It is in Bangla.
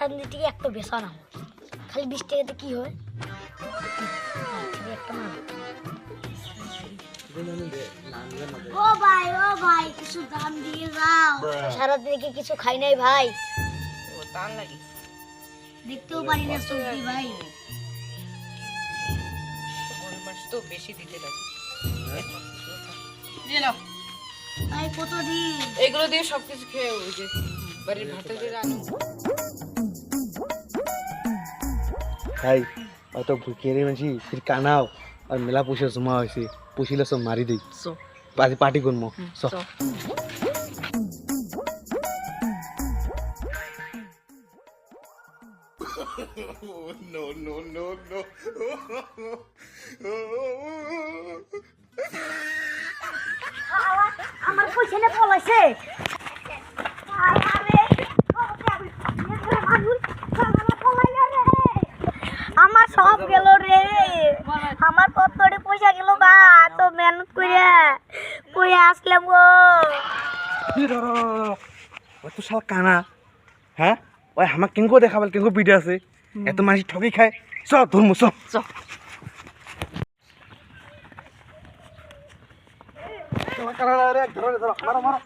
শান্তি থেকে একটা বেসা না খালি 20 টাকাতে কি হয় একটা না ও ভাই কিছু দাম দিয়ে যাও সারাদিন কি কিছু খাই নাই ভাই ও টান লাগি দেখতেও পারি না সবজি ভাই ওই মাছ তো বেশি দিতে লাগে দিয়ে নাও ভাই কত দিন এগুলো দিয়ে সবকিছু খেয়ে ওই যে বাড়ির ভাতে দিয়ে রাখো ভাই অত ভুকিয়ে মানছি ফির কানাও আর মেলা পুষে জমা হয়েছে পুষিলে সব মারি দিই সো পার্টি করবো সব আমার পয়সা পলাইছে আমার সব গেল রে আমার কত পয়সা গেল গা তো মেহনত করে আসলাম গো ওই তো শালা কানা হ্যাঁ ওই আমার কেঙ্গো দেখাবেল কেঙ্গো পিঠে আছে এত মানুষ ঠকি খায় সব ধর্ম সব সব মারো